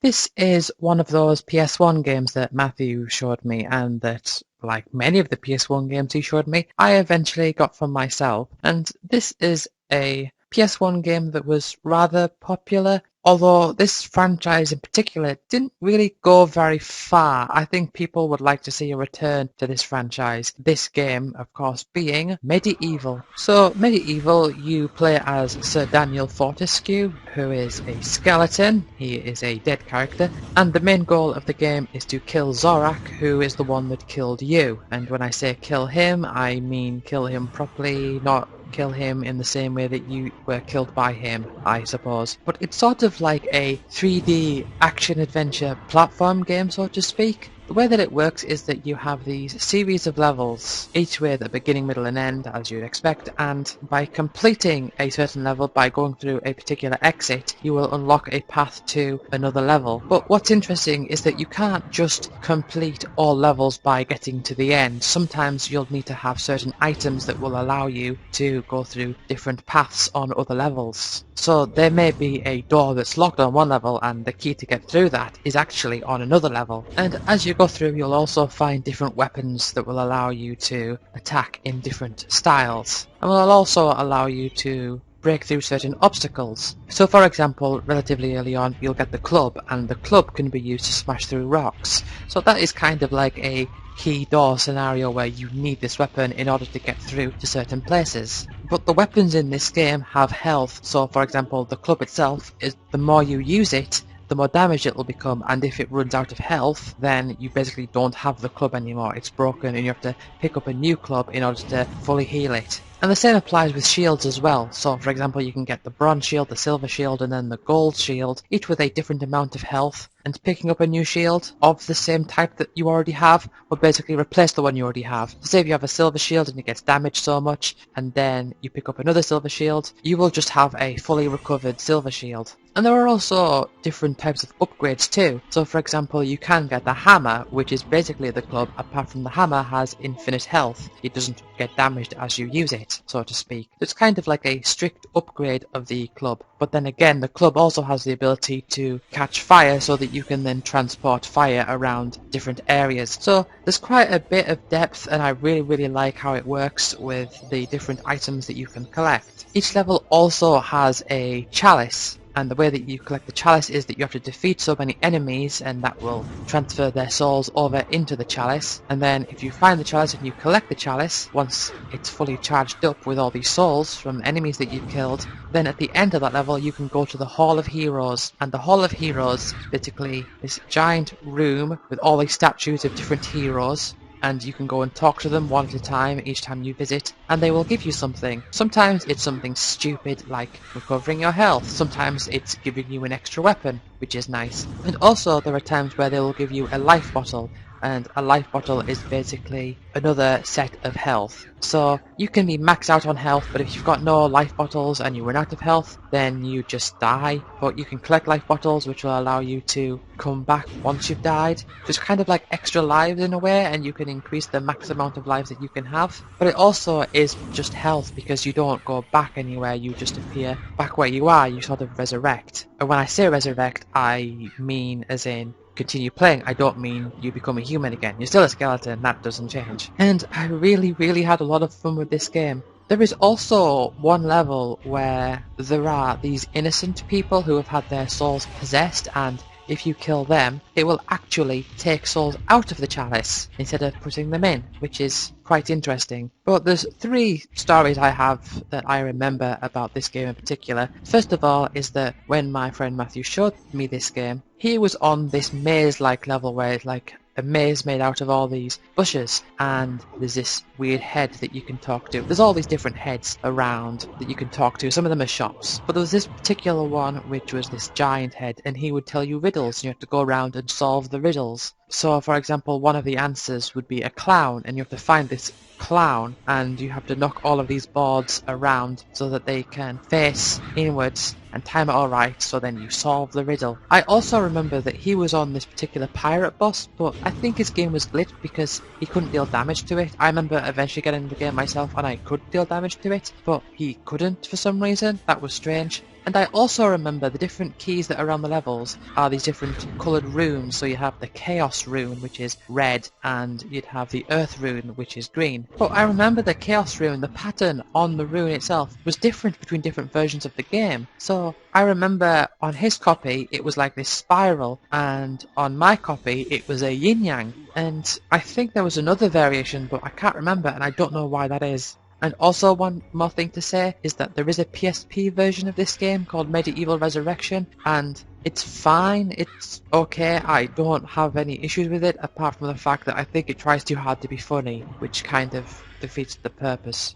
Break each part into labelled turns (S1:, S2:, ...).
S1: This is one of those PS1 games that Matthew showed me and that, like many of the PS1 games he showed me, I eventually got for myself. And this is a PS1 game that was rather popular, although this franchise in particular didn't really go very far. I think people would like to see a return to this franchise. This game, of course, being Medieval. So, Medieval, you play as Sir Daniel Fortescue, who is a skeleton. He is a dead character, and the main goal of the game is to kill Zorak, who is the one that killed you. And when I say kill him, I mean kill him properly, not kill him in the same way that you were killed by him, I suppose. But it's sort of like a 3D action-adventure platform game, so to speak. The way that it works is that you have these series of levels, each with a beginning, middle and end, as you'd expect, and by completing a certain level, by going through a particular exit, you will unlock a path to another level. But what's interesting is that you can't just complete all levels by getting to the end. Sometimes you'll need to have certain items that will allow you to go through different paths on other levels. So there may be a door that's locked on one level and the key to get through that is actually on another level. And as you go through, you'll also find different weapons that will allow you to attack in different styles, and will also allow you to break through certain obstacles. So for example, relatively early on, you'll get the club, and the club can be used to smash through rocks. So that is kind of like a key door scenario where you need this weapon in order to get through to certain places. But the weapons in this game have health, so for example, the club itself, is the more you use it, the more damage it will become, and if it runs out of health, then you basically don't have the club anymore. It's broken and you have to pick up a new club in order to fully heal it. And the same applies with shields as well. So for example, you can get the bronze shield, the silver shield, and then the gold shield, each with a different amount of health. And picking up a new shield of the same type that you already have will basically replace the one you already have. So say if you have a silver shield and it gets damaged so much, and then you pick up another silver shield, you will just have a fully recovered silver shield. And there are also different types of upgrades too. So for example, you can get the hammer, which is basically the club, apart from the hammer has infinite health. It doesn't get damaged as you use it, so to speak. It's kind of like a strict upgrade of the club. But then again, the club also has the ability to catch fire so that you can then transport fire around different areas. So there's quite a bit of depth, and I really like how it works with the different items that you can collect. Each level also has a chalice. And the way that you collect the chalice is that you have to defeat so many enemies, and that will transfer their souls over into the chalice. And then if you find the chalice and you collect the chalice, once it's fully charged up with all these souls from enemies that you've killed, then at the end of that level you can go to the Hall of Heroes. And the Hall of Heroes is basically this giant room with all these statues of different heroes. And you can go and talk to them one at a time each time you visit, and they will give you something. Sometimes it's something stupid like recovering your health, sometimes it's giving you an extra weapon, which is nice. And also there are times where they will give you a life bottle, and a life bottle is basically another set of health. So you can be maxed out on health, but if you've got no life bottles and you run out of health, then you just die. But you can collect life bottles, which will allow you to come back once you've died. So it's kind of like extra lives in a way, and you can increase the max amount of lives that you can have. But it also is just health, because you don't go back anywhere, you just appear back where you are, you sort of resurrect. And when I say resurrect, I mean as in continue playing. I don't mean you become a human again. You're still a skeleton, that doesn't change. And I really had a lot of fun with this game. There is also one level where there are these innocent people who have had their souls possessed, and if you kill them, it will actually take souls out of the chalice instead of putting them in, which is quite interesting. But there's three stories I have that I remember about this game in particular. First of all is that when my friend Matthew showed me this game, he was on this maze-like level where it's like a maze made out of all these bushes, and there's this weird head that you can talk to. There's all these different heads around that you can talk to. Some of them are shops, but there was this particular one which was this giant head, and he would tell you riddles, and you have to go around and solve the riddles. So for example, one of the answers would be a clown, and you have to find this clown, and you have to knock all of these boards around so that they can face inwards and time it all right, so then you solve the riddle. I also remember that he was on this particular pirate boss, but I think his game was glitched because he couldn't deal damage to it. I remember eventually getting the game myself and I could deal damage to it, but he couldn't for some reason. That was strange. And I also remember the different keys that are on the levels are these different coloured runes. So you have the Chaos rune, which is red, and you'd have the Earth rune, which is green. But I remember the Chaos rune, the pattern on the rune itself was different between different versions of the game. So I remember on his copy it was like this spiral, and on my copy it was a yin-yang. And I think there was another variation, but I can't remember, and I don't know why that is. And also one more thing to say is that there is a PSP version of this game called Medieval Resurrection, and it's fine, it's okay, I don't have any issues with it apart from the fact that I think it tries too hard to be funny, which kind of defeats the purpose.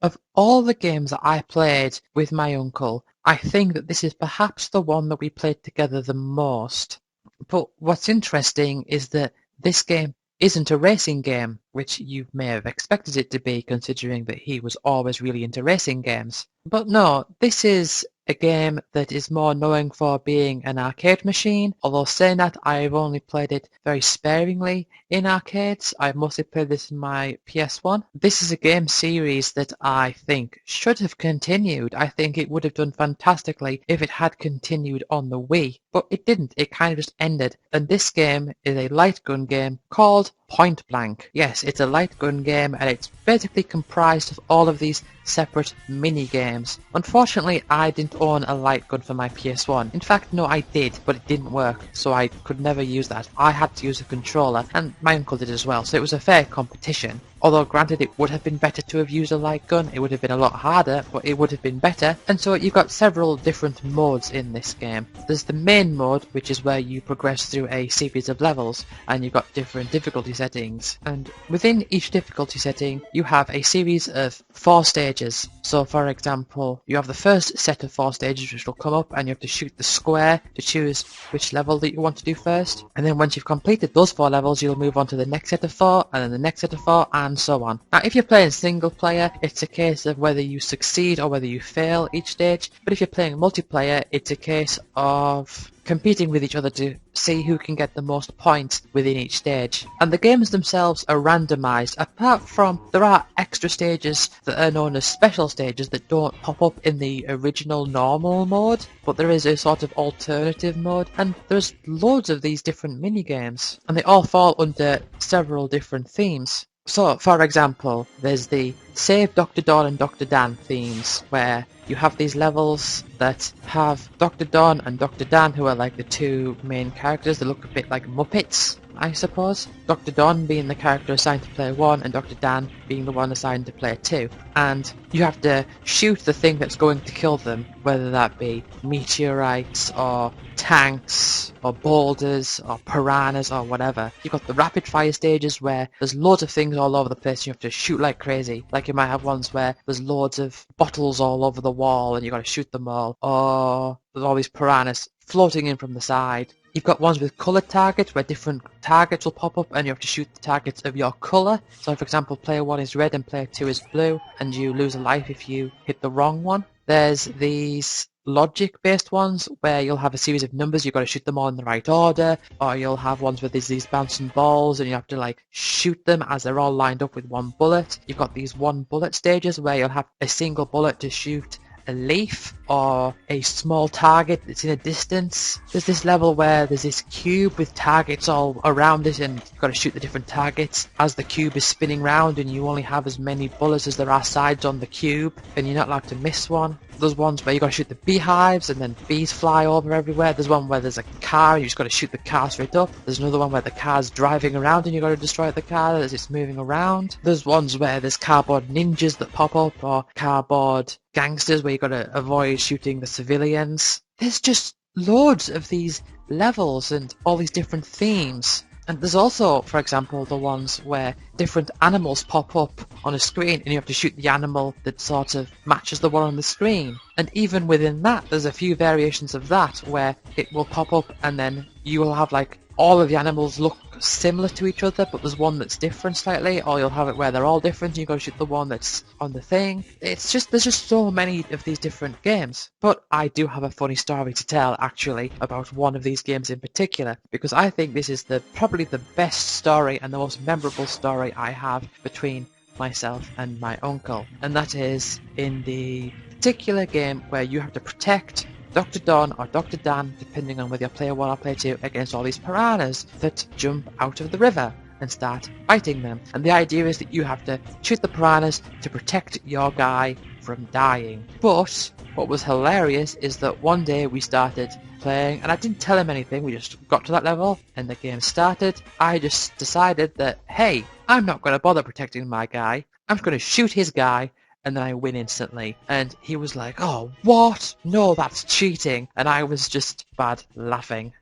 S1: Of all the games that I played with my uncle, I think that this is perhaps the one that we played together the most. But what's interesting is that this game isn't a racing game, which you may have expected it to be considering that he was always really into racing games. But no, this is a game that is more known for being an arcade machine, although saying that I've only played it very sparingly in arcades. I've mostly played this in my PS1. This is a game series that I think should have continued. I think it would have done fantastically if it had continued on the Wii, but it didn't. It kind of just ended. And this game is a light gun game called Point Blank. Yes, it's a light gun game and it's basically comprised of all of these separate mini games. Unfortunately, I didn't own a light gun for my PS1. In fact, no, I did, but it didn't work, so I could never use that. I had to use a controller, and my uncle did as well, so it was a fair competition. Although granted it would have been better to have used a light gun, it would have been a lot harder, but it would have been better. And so you've got several different modes in this game. There's the main mode, which is where you progress through a series of levels, and you've got different difficulty settings. And within each difficulty setting, you have a series of 4 stages. So for example, you have the first set of 4 stages which will come up, and you have to shoot the square to choose which level that you want to do first. And then once you've completed those 4 levels, you'll move on to the next set of 4, and then the next set of 4, and so on. Now if you're playing single player, it's a case of whether you succeed or whether you fail each stage, but if you're playing multiplayer, it's a case of competing with each other to see who can get the most points within each stage. And the games themselves are randomised, apart from there are extra stages that are known as special stages that don't pop up in the original normal mode, but there is a sort of alternative mode, and there's loads of these different mini games, and they all fall under several different themes. So, for example, there's the Save Dr. Dawn and Dr. Dan themes, where you have these levels that have Dr. Dawn and Dr. Dan, who are like the 2 main characters. They look a bit like Muppets, I suppose. Dr. Dawn being the character assigned to play 1, and Dr. Dan being the one assigned to play 2. And you have to shoot the thing that's going to kill them, whether that be meteorites or tanks or boulders or piranhas or whatever. You've got the rapid fire stages where there's loads of things all over the place and you have to shoot like crazy. Like you might have ones where there's loads of bottles all over the wall and you got to shoot them all. Or there's all these piranhas floating in from the side. You've got ones with coloured targets where different targets will pop up and you have to shoot the targets of your colour. So for example, player 1 is red and player 2 is blue, and you lose a life if you hit the wrong one. There's these logic-based ones where you'll have a series of numbers, you've got to shoot them all in the right order, or you'll have ones where there's these bouncing balls and you have to like shoot them as they're all lined up with one bullet. You've got these 1 bullet stages where you'll have a single bullet to shoot a leaf or a small target that's in a distance. There's this level where there's this cube with targets all around it and you've got to shoot the different targets as the cube is spinning round, and you only have as many bullets as there are sides on the cube and you're not allowed to miss one. There's ones where you got to shoot the beehives and then bees fly over everywhere. There's one where there's a car and you just got to shoot the car straight up. There's another one where the car's driving around and you got to destroy the car as it's moving around. There's ones where there's cardboard ninjas that pop up, or cardboard gangsters where you got to avoid shooting the civilians. There's just loads of these levels and all these different themes. And there's also, for example, the ones where different animals pop up on a screen and you have to shoot the animal that sort of matches the one on the screen. And even within that, there's a few variations of that where it will pop up and then you will have like all of the animals look similar to each other, but there's one that's different slightly, or you'll have it where they're all different, you go shoot the one that's on the thing. There's just so many of these different games. But I do have a funny story to tell, actually, about one of these games in particular, because I think this is probably the best story and the most memorable story I have between myself and my uncle, and that is in the particular game where you have to protect Dr. Don or Dr. Dan, depending on whether you're player 1 or player 2, against all these piranhas that jump out of the river and start biting them. And the idea is that you have to shoot the piranhas to protect your guy from dying. But what was hilarious is that one day we started playing, and I didn't tell him anything, we just got to that level and the game started. I just decided that, hey, I'm not going to bother protecting my guy, I'm just going to shoot his guy, and then I win instantly. And he was like, oh, what? No, that's cheating. And I was just bad laughing.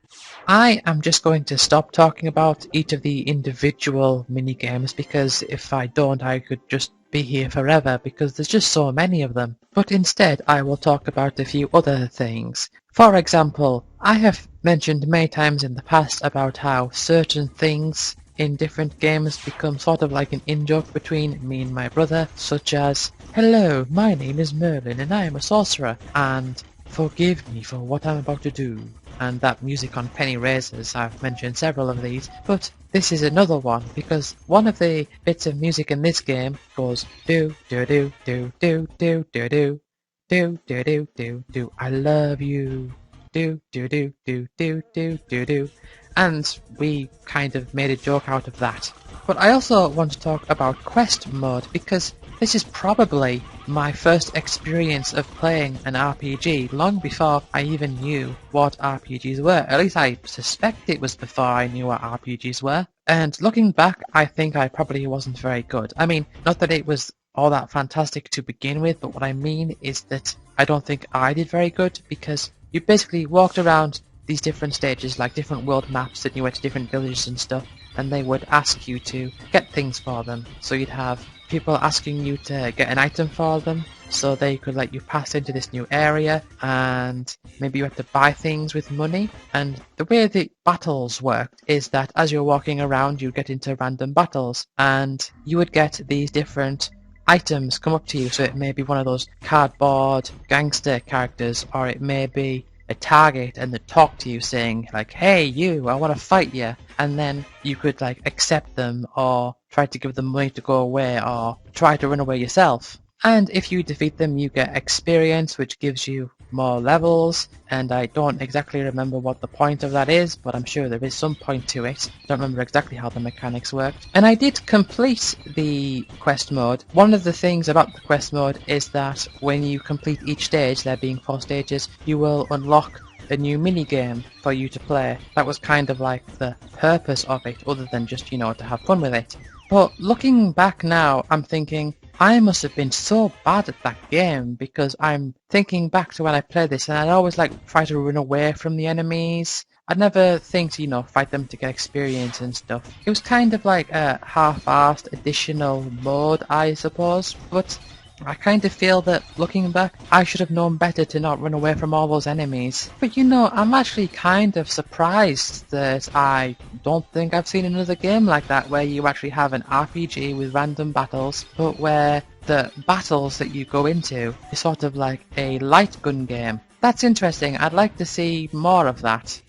S1: I am just going to stop talking about each of the individual mini-games, because if I don't, I could just be here forever, because there's just so many of them. But instead, I will talk about a few other things. For example, I have mentioned many times in the past about how certain things in different games become sort of like an in-joke between me and my brother, such as, hello, my name is Merlin and I am a sorcerer, and forgive me for what I'm about to do. And that music on penny razors, I've mentioned several of these, but this is another one, because one of the bits of music in this game goes do do do do do do do do do do do do do I love you, do do do do do do do do, and we kind of made a joke out of that. But I also want to talk about quest mode, because this is probably my first experience of playing an RPG long before I even knew what RPGs were. At least I suspect it was before I knew what RPGs were. And looking back, I think I probably wasn't very good. I mean, not that it was all that fantastic to begin with, but what I mean is that I don't think I did very good, because you basically walked around these different stages, like different world maps, that you went to different villages and stuff, and they would ask you to get things for them. So you'd have people asking you to get an item for them, so they could let you pass into this new area, and maybe you had to buy things with money. And the way the battles worked is that as you're walking around, you get into random battles, and you would get these different items come up to you. So it may be one of those cardboard gangster characters, or it may be a target and they talk to you saying like, hey you, I want to fight you, and then you could like accept them or try to give them money to go away or try to run away yourself. And if you defeat them, you get experience, which gives you more levels, and I don't exactly remember what the point of that is, but I'm sure there is some point to it. I don't remember exactly how the mechanics worked. And I did complete the quest mode. One of the things about the quest mode is that when you complete each stage, there being 4 stages, you will unlock a new mini-game for you to play. That was kind of like the purpose of it, other than just, you know, to have fun with it. But looking back now, I'm thinking, I must have been so bad at that game, because I'm thinking back to when I played this and I'd always like try to run away from the enemies. I'd never think to, you know, fight them to get experience and stuff. It was kind of like a half-assed additional mode, I suppose, but I kind of feel that, looking back, I should have known better to not run away from all those enemies. But you know, I'm actually kind of surprised that I don't think I've seen another game like that, where you actually have an RPG with random battles, but where the battles that you go into is sort of like a light gun game. That's interesting. I'd like to see more of that.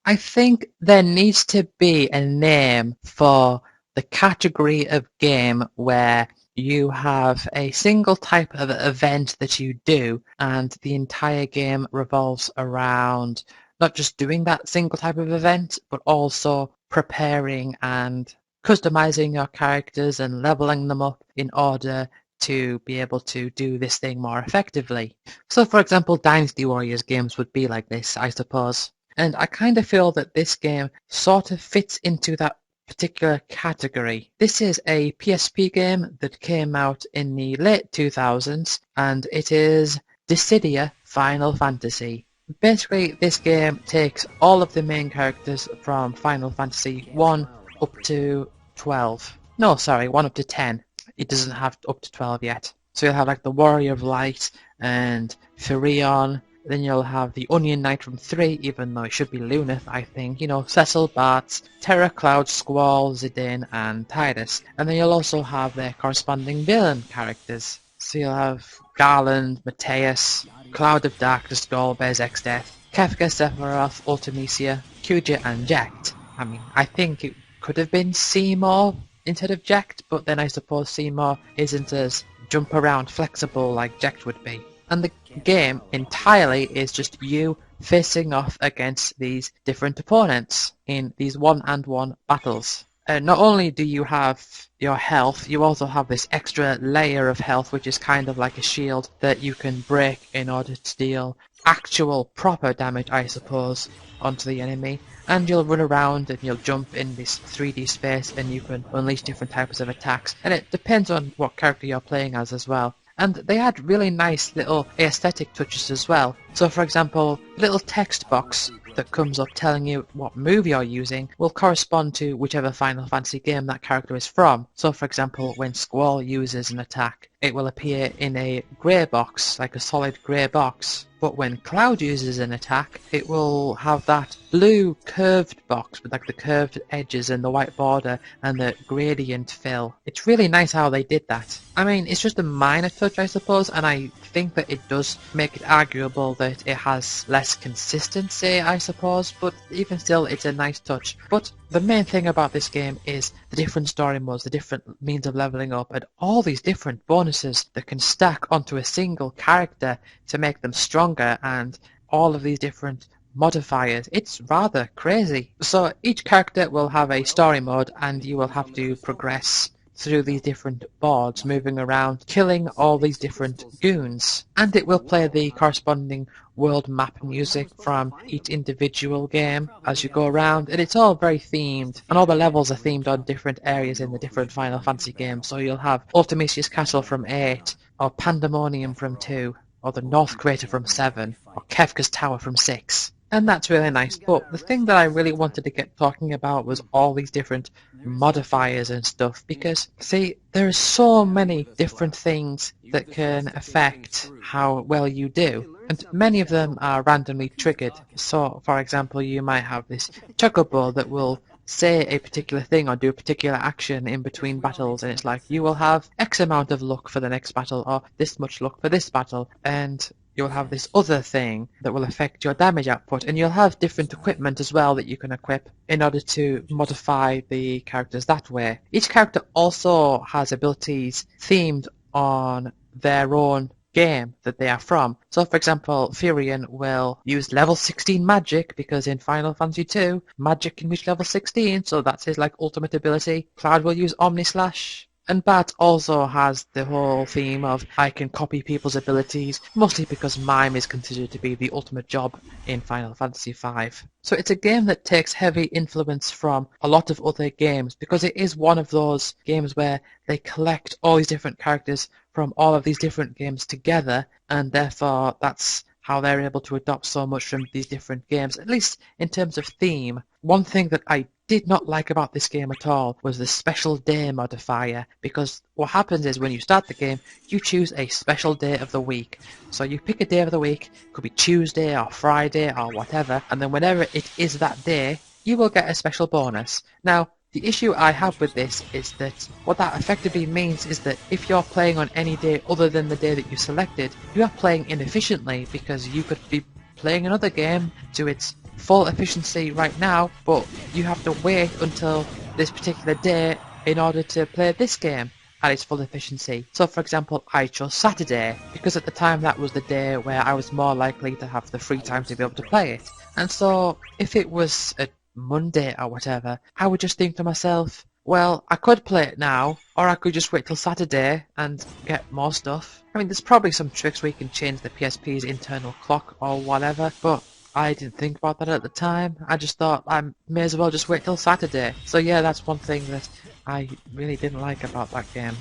S1: I think there needs to be a name for the category of game where you have a single type of event that you do, and the entire game revolves around not just doing that single type of event, but also preparing and customizing your characters and leveling them up in order to be able to do this thing more effectively. So for example, Dynasty Warriors games would be like this, I suppose. And I kind of feel that this game sort of fits into that particular category. This is a PSP game that came out in the late 2000s, and it is Dissidia Final Fantasy. Basically, this game takes all of the main characters from Final Fantasy 1 up to 12. No, sorry, 1 up to 10. it doesn't have up to 12 yet. So you'll have like the Warrior of Light and Firion. Then you'll have the Onion Knight from 3, even though it should be Luneth, I think. You know, Cecil, Bart, Terra, Cloud, Squall, Zidane, and Tidus. And then you'll also have their corresponding villain characters. So you'll have Garland, Mateus, Cloud of Darkness, Golbez, X-Death, Kefka, Sephiroth, Ultimecia, Kuja, and Jekt. I mean, I think it could have been Seymour instead of Jekt, but then I suppose Seymour isn't as jump around flexible like Jekt would be. And the game entirely is just you facing off against these different opponents in these 1-on-1 battles. Not only do you have your health, you also have this extra layer of health, which is kind of like a shield that you can break in order to deal actual proper damage, I suppose, onto the enemy. And you'll run around and you'll jump in this 3D space and you can unleash different types of attacks. And it depends on what character you're playing as well. And they had really nice little aesthetic touches as well. So for example, a little text box that comes up telling you what move you're using will correspond to whichever Final Fantasy game that character is from. So for example, when Squall uses an attack, it will appear in a grey box, like a solid grey box. But when Cloud uses an attack, it will have that blue curved box with like the curved edges and the white border and the gradient fill. It's really nice how they did that. I mean, it's just a minor touch, I suppose, and I think that it does make it arguable that it has less consistency, I suppose, but even still, it's a nice touch. But the main thing about this game is the different story modes, the different means of leveling up, and all these different bonuses that can stack onto a single character to make them stronger, and all of these different modifiers. It's rather crazy. So each character will have a story mode, and you will have to progress through these different boards, moving around, killing all these different goons. And it will play the corresponding world map music from each individual game as you go around, and it's all very themed, and all the levels are themed on different areas in the different Final Fantasy games. So you'll have Ultimecia's Castle from 8, or Pandemonium from 2, or the North Crater from 7, or Kefka's Tower from 6. And that's really nice, but the thing that I really wanted to get talking about was all these different modifiers and stuff, because, see, there are so many different things that can affect how well you do, and many of them are randomly triggered. So, for example, you might have this chocobo that will say a particular thing or do a particular action in between battles, and it's like, you will have X amount of luck for the next battle, or this much luck for this battle, and you'll have this other thing that will affect your damage output, and you'll have different equipment as well that you can equip in order to modify the characters that way. Each character also has abilities themed on their own game that they are from. So for example, Firion will use level 16 magic, because in Final Fantasy 2, magic can reach level 16, so that's his like ultimate ability. Cloud will use Omnislash. And Bart also has the whole theme of I can copy people's abilities, mostly because mime is considered to be the ultimate job in Final Fantasy V. So it's a game that takes heavy influence from a lot of other games, because it is one of those games where they collect all these different characters from all of these different games together, and therefore that's how they're able to adopt so much from these different games, at least in terms of theme. One thing that I did not like about this game at all was the special day modifier, because what happens is when you start the game, you choose a special day of the week. So you pick a day of the week, it could be Tuesday or Friday or whatever, and then whenever it is that day, you will get a special bonus. Now, the issue I have with this is that what that effectively means is that if you're playing on any day other than the day that you selected, you are playing inefficiently, because you could be playing another game to its full efficiency right now, but you have to wait until this particular day in order to play this game at its full efficiency. So for example, I chose Saturday because at the time that was the day where I was more likely to have the free time to be able to play it. And so if it was a Monday or whatever, I would just think to myself, well, I could play it now, or I could just wait till Saturday and get more stuff. I mean, there's probably some tricks where you can change the PSP's internal clock or whatever, but I didn't think about that at the time. I just thought I may as well just wait till Saturday. So yeah, that's one thing that I really didn't like about that game.